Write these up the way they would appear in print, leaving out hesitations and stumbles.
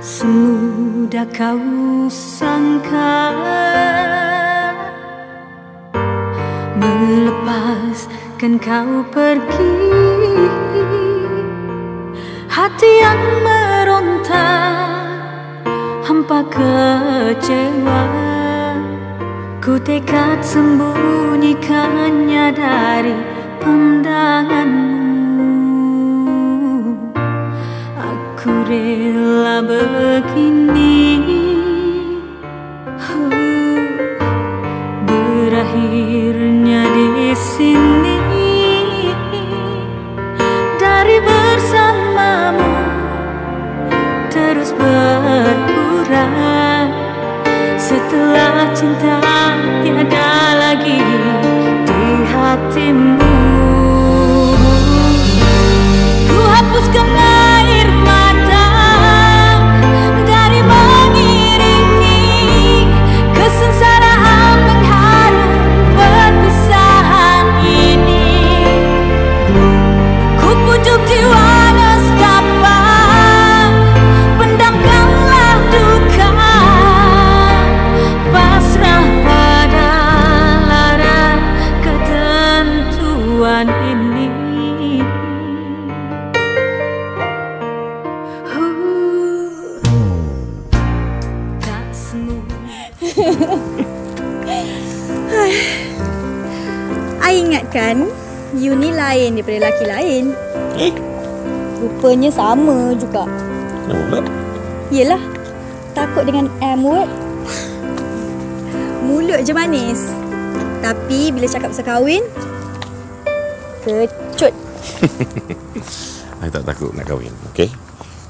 Semudah kau sangka melepaskan kau pergi, hati yang meronta hampa kecewa. Ku tekad sembunyikannya dari pandanganmu. Aku rela begini, berakhirnya di sini. Dari bersamamu terus berkurang, setelah cinta tiada lagi di hatimu. Ku hapuskan air mata dari mengiringi kesengsaraan mengharap perpisahan ini. Ku pujuk jiwa nestapa, pendamkanlah duka, pasrah pada lara ketentuan ini. Tak semudah. I ingatkan, you ni lain daripada lelaki lain. Rupanya sama juga. Kenapa pula? Yelah, takut dengan M-word. Mulut je manis, tapi bila cakap pasal kahwin, kecut. I tak takut nak kahwin, okey?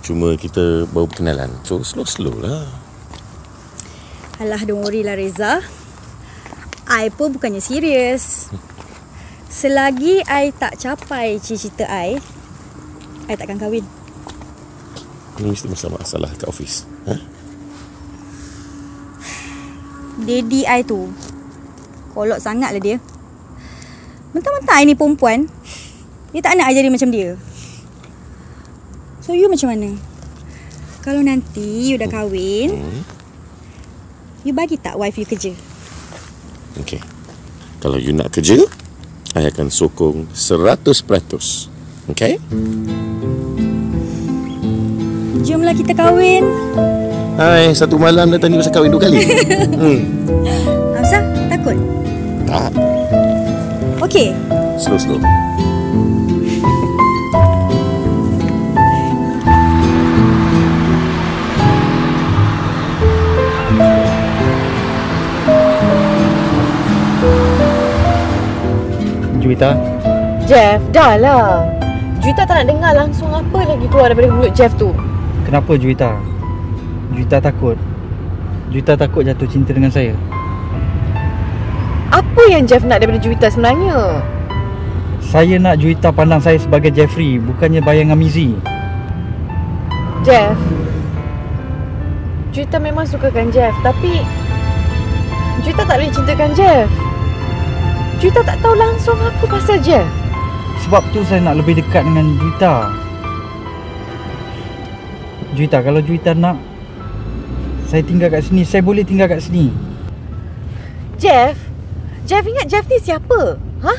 Cuma kita baru berkenalan, so slow-slow lah. Alah, don't worry lah Reza. I pun bukannya serius. Selagi I tak capai cita-cita I takkan kahwin. Ini mesti masalah kat office. Ha? Daddy I tu kolot sangat lah dia. Mentang-mentang I ni perempuan, dia tak nak I jadi macam dia. So you macam mana? Kalau nanti you dah kahwin, you bagi tak wife you kerja? Okey. Kalau you nak kerja, I akan sokong 100%. Okey? Jomlah kita kahwin. Hai, satu malam dah tanya pasal kahwin 2 kali. Hamzah, takut? Tak. Okey. Slow-slow. Juwita? Jeff, dah lah. Juwita tak nak dengar langsung apa lagi keluar daripada mulut Jeff tu. Kenapa Juwita? Juwita takut. Juwita takut jatuh cinta dengan saya. Apa yang Jeff nak daripada Juwita sebenarnya? Saya nak Juwita pandang saya sebagai Jeffrey, bukannya bayangan Mizi. Jeff, Juwita memang sukakan Jeff, tapi Juwita tak boleh cintakan Jeff. Juwita tak tahu langsung apa pasal Jeff. Sebab tu saya nak lebih dekat dengan Juwita. Juwita, kalau Juwita nak saya tinggal kat sini, saya boleh tinggal kat sini. Jeff ingat Jeff ni siapa? Ha?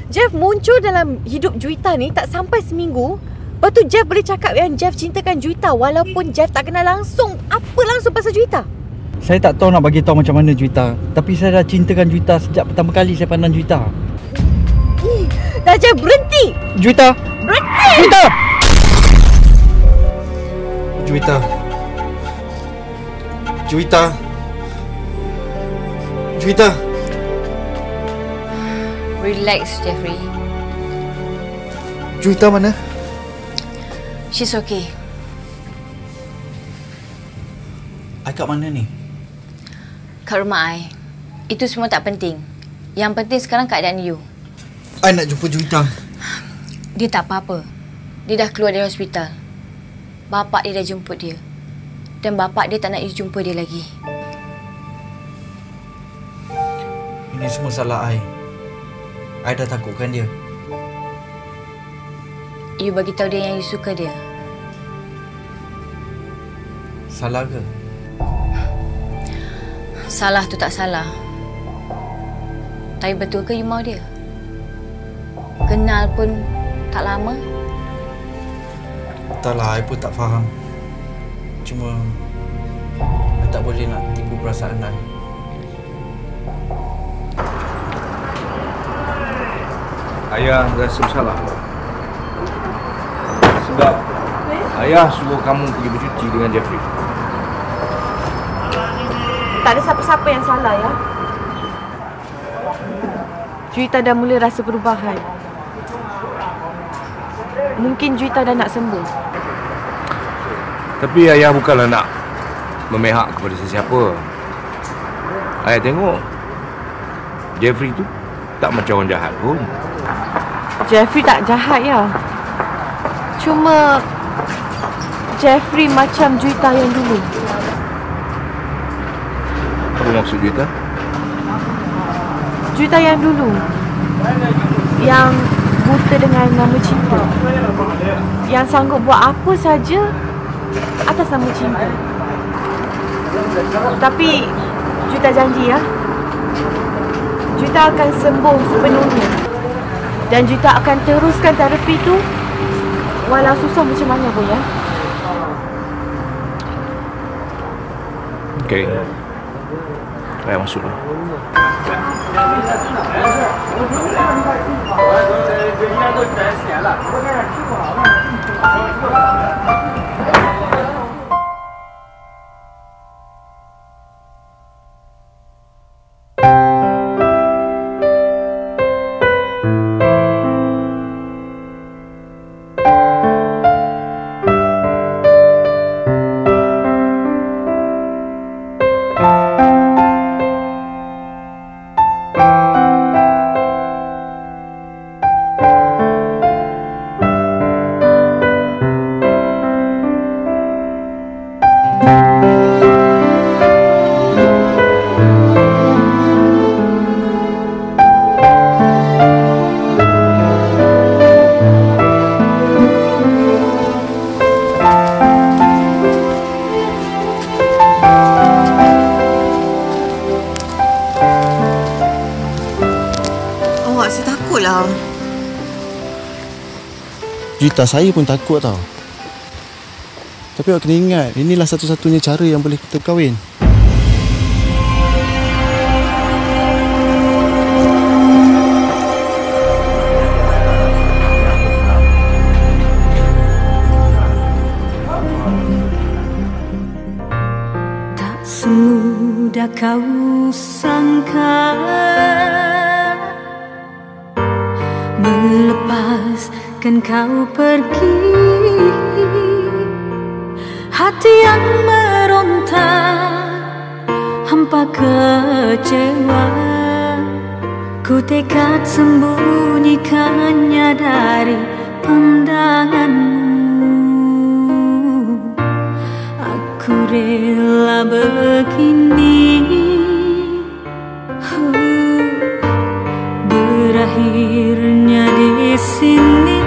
Jeff muncul dalam hidup Juwita ni tak sampai seminggu. Lepas tu Jeff boleh cakap yang Jeff cintakan Juwita walaupun Jeff tak kenal langsung apa langsung pasal Juwita. Saya tak tahu nak bagi tahu macam mana Juwita, tapi saya dah cintakan Juwita sejak pertama kali saya pandang Juwita. Dah Jeff, berhenti! Juwita! Berhenti! Juwita! Juwita! Juwita! Juwita! Relax, Jeffrey. Juwita mana? She's okay. I kat mana ni? Kat rumah I. Itu semua tak penting. Yang penting sekarang keadaan you. I nak jumpa Juwita. Dia tak apa-apa. Dia dah keluar dari hospital. Bapak dia dah jemput dia. Dan bapak dia tak nak you jumpa dia lagi. Ini semua salah I. I dah takutkan dia. You bagi tahu dia yang you suka dia. Salah ke? Salah tu tak salah. Tapi betul ke you mau dia? Kenal pun tak lama. Entahlah, I pun tak faham. Cuma I tak boleh nak tipu perasaan I. Ayah rasa bersalah sebab ayah suruh kamu pergi bercuti dengan Jeffrey. Tak ada siapa-siapa yang salah ya. Juwita dah mula rasa perubahan. Mungkin Juwita dah nak sembuh. Tapi ayah bukanlah nak memihak kepada sesiapa. Ayah tengok Jeffrey tu tak macam orang jahat pun. Jeffrey tak jahat ya. Cuma Jeffrey macam Juwita yang dulu. Apa maksud Juwita? Juwita yang dulu, yang buta dengan nama cinta, yang sanggup buat apa saja atas nama cinta. Tapi Juwita janji ya, Juwita akan sembuh sepenuhnya. Dan Juwita akan teruskan terapi tu walau susah macam mana pun ya. Okey. Ayah masuk lah. Juwita, saya pun takut tau. Tapi awak kena ingat, inilah satu-satunya cara yang boleh kita berkahwin. Tak semudah kau sangka melepaskan kau pergi. Hati yang meronta, hampa kecewa. Ku tekad sembunyikannya dari pandanganmu. Aku rela begini, berakhirnya di sini.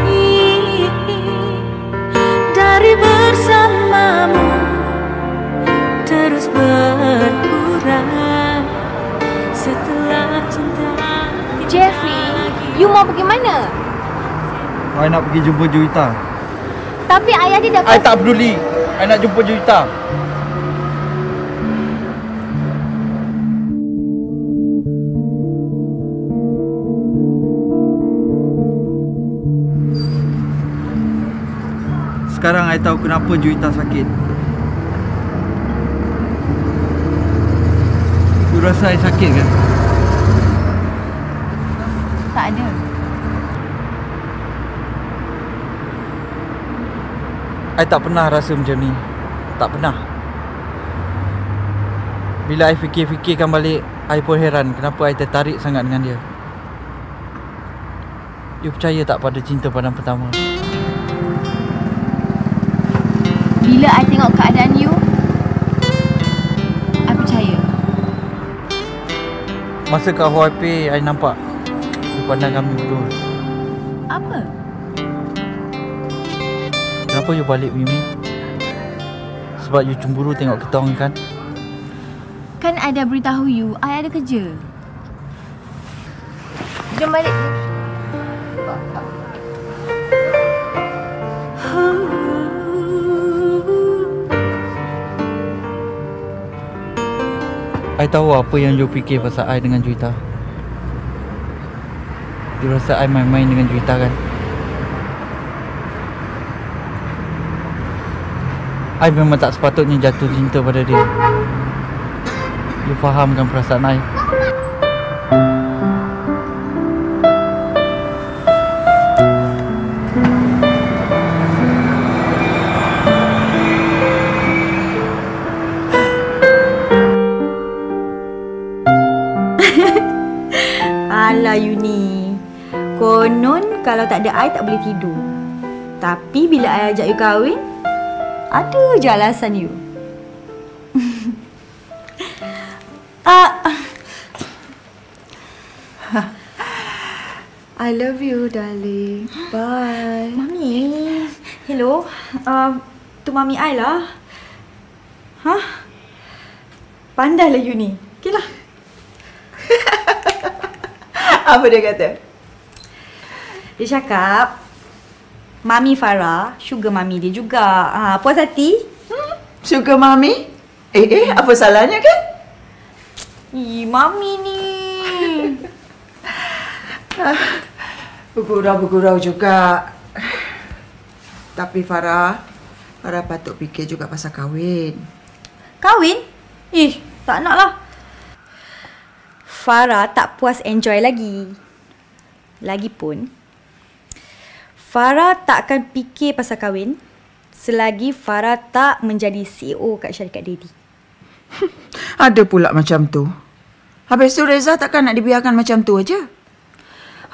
Dari bersamamu terus berkurang setelah cinta. Jeffrey, you mau pergi mana? I nak pergi jumpa Juwita. Tapi ayah dia dah... I tak peduli. I nak jumpa Juwita. Sekarang I tahu kenapa Juwita sakit. You rasa I sakit kan? Tak ada. I tak pernah rasa macam ni. Tak pernah. Bila I fikir-fikirkan balik, I pun heran kenapa I tertarik sangat dengan dia. You percaya tak pada cinta pandang pertama? Bila I tengok keadaan you, I percaya. Masa kat HOP, I nampak you pandang kami berdua. Apa? Kenapa you balik, Mimi? Sebab you cemburu tengok kita orang kan. Kan I dah beritahu you, I ada kerja. Jom balik. I tahu apa yang you fikir pasal I dengan Juwita. You rasa I main-main dengan Juwita kan? I memang tak sepatutnya jatuh cinta pada dia. You fahamkan perasaan I? Alah you ni. Konon kalau tak ada I tak boleh tidur. Tapi bila I ajak you kahwin, ada je alasan you. I love you, darling. Bye. Mami. Hello. Tu Mami I lah. Pandailah you ni. Okay lah. Apa dia kata? Dia cakap Mami Farah, sugar mami dia juga. Puas hati? Sugar mami? Apa salahnya kan? Mami ni. Bergurau-bergurau juga. Tapi Farah patut fikir juga pasal kahwin. Kahwin? Tak nak lah. Farah tak puas enjoy lagi. Lagipun, Farah tak akan fikir pasal kahwin selagi Farah tak menjadi CEO kat syarikat Daddy. Ada pula macam tu. Habis tu Reza takkan nak dibiarkan macam tu aja.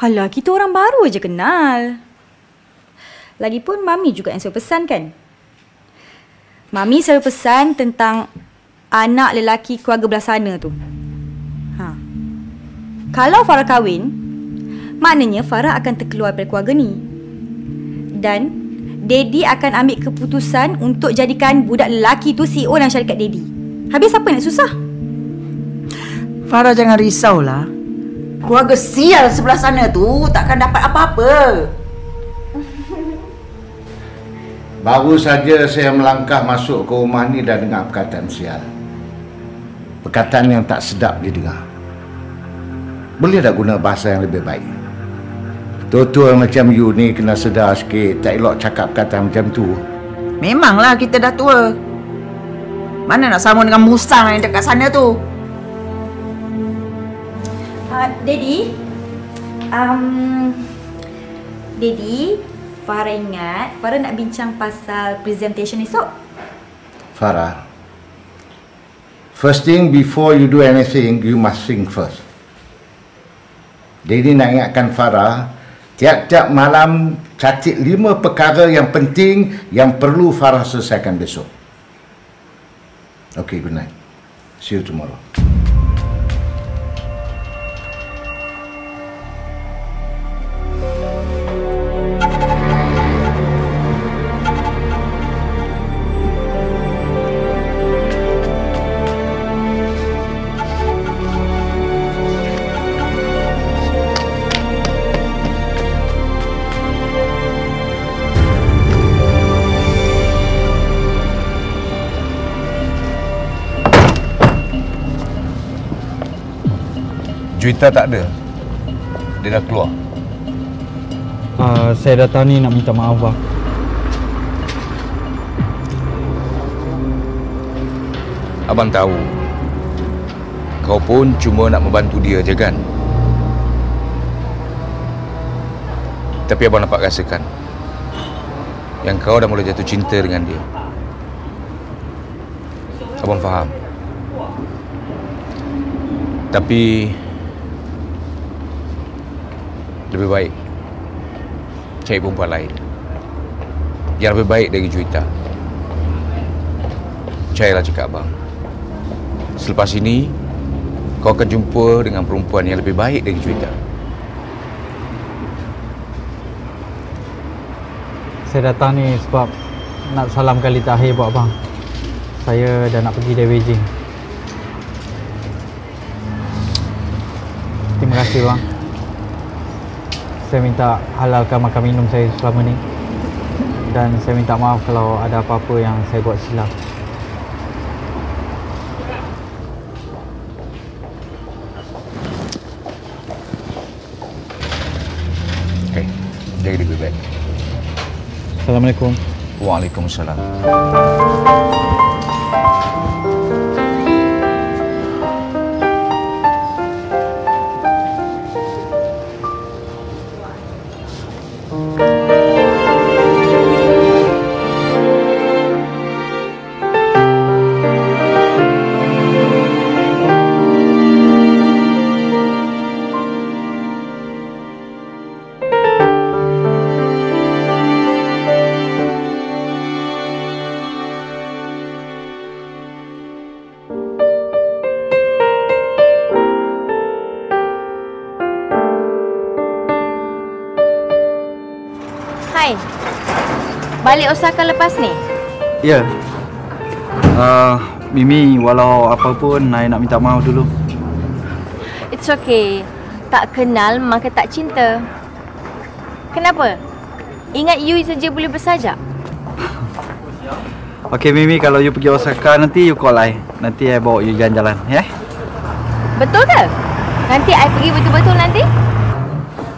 Alah, kita orang baru aja kenal. Lagipun Mami juga yang selalu pesan kan? Mami selalu pesan tentang anak lelaki keluarga belah sana tu. Kalau Farah kahwin, maknanya Farah akan terkeluar dari keluarga ni. Dan Daddy akan ambil keputusan untuk jadikan budak lelaki tu CEO dalam syarikat Daddy. Habis apa nak susah? Farah jangan risaulah. Keluarga sial sebelah sana tu takkan dapat apa-apa. Baru saja saya melangkah masuk ke rumah ni dah dengar perkataan sial. Perkataan yang tak sedap didengar. Boleh tak guna bahasa yang lebih baik? Tua-tua macam you ni kena sedar sikit. Tak elok cakap perkataan macam tu. Memanglah kita dah tua. Mana nak sama dengan musang yang dekat sana tu? Daddy, Daddy, Farah ingat Farah nak bincang pasal presentation esok. Farah, first thing before you do anything, you must think first. Daddy nak ingatkan Farah, tiap-tiap malam catat 5 perkara yang penting yang perlu Farah selesaikan besok. Okay, good night. See you tomorrow. Juwita tak ada. Dia dah keluar. Saya datang ni nak minta maaf, bang. Abang tahu kau pun cuma nak membantu dia je kan? Tapi abang dapat rasakan yang kau dah mula jatuh cinta dengan dia. Abang faham. Tapi lebih baik cari perempuan lain yang lebih baik dari Juwita. Percayalah cakap abang. Selepas ini kau akan jumpa dengan perempuan yang lebih baik dari Juwita. Saya datang ni sebab nak salam kali terakhir buat abang. Saya dah nak pergi dari Beijing. Terima kasih bang. Saya minta halalkan makan minum saya selama ni. Dan saya minta maaf kalau ada apa-apa yang saya buat silap. Okey, jaga diri baik. Assalamualaikum. Waalaikumsalam. Hai. Balik Osaka lepas ni? Ya. Mimi, walau apa pun, saya nak minta maaf dulu. It's okay. Tak kenal maka tak cinta. Kenapa? Ingat you saja boleh bersajak? Okey Mimi, kalau you pergi Osaka nanti you call I. Nanti I bawa you jalan-jalan, ya? Betul ke? Nanti I pergi betul-betul nanti?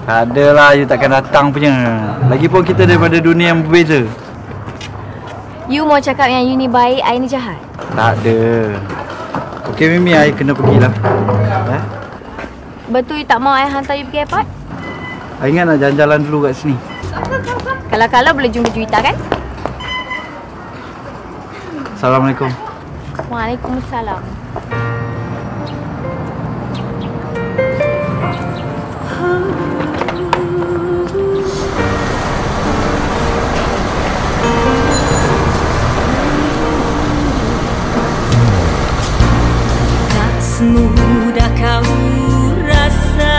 Tak adalah, you takkan datang punya. Lagipun kita daripada dunia yang berbeza. You mau cakap yang you ni baik, I ni jahat? Tak ada. Okey Mimi, I kena pergilah. Ya? Betul you tak mau I hantar you pergi airport? I ingat nak jalan-jalan dulu kat sini. Kalau boleh jumpa Juwita kan? Assalamualaikum. Waalaikumsalam. Tak semudah kau rasa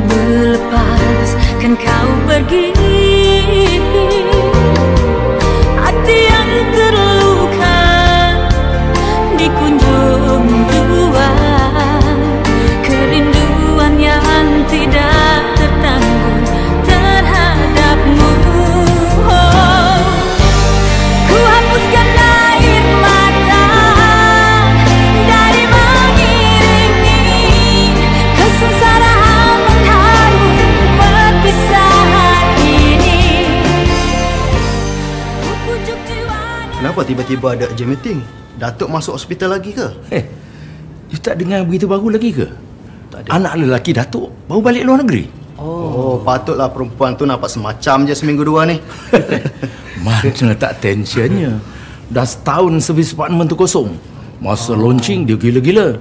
melepaskan kau pergi. Hati yang terluka dikunjung jua, kerinduan yang tidak tertanggung terhadapmu. Oh, ku hapuskan air mata dari mengiringi kesengsaraan mengharu perpisahan ini. Ku pujuk jiwanya. Kenapa tiba-tiba ada urgent meeting? Datuk masuk hospital lagi ke? You tak dengar berita baru lagi ke? Tak ada. Anak lelaki Datuk baru balik luar negeri. Oh, patutlah perempuan tu nampak semacam je seminggu dua ni. Mana tak tensionnya. Dah setahun servis apartmen tu kosong. Masa launching dia gila-gila.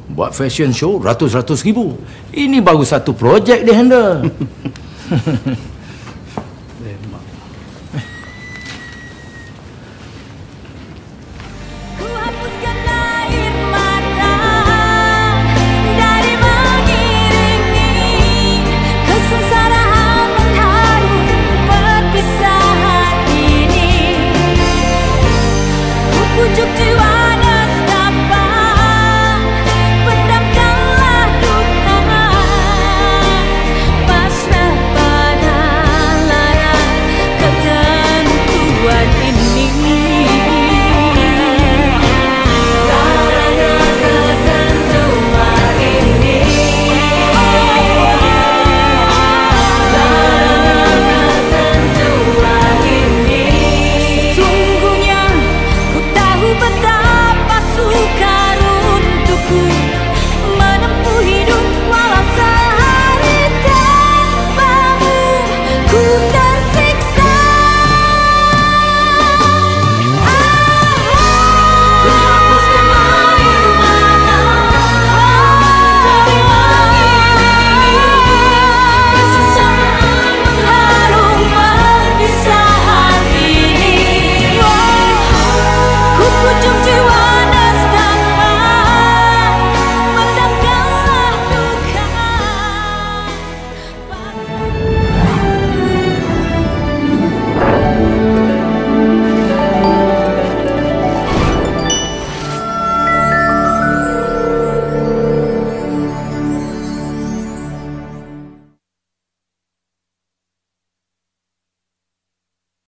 Buat fashion show ratus-ratus ribu. Ini baru satu projek dia handle.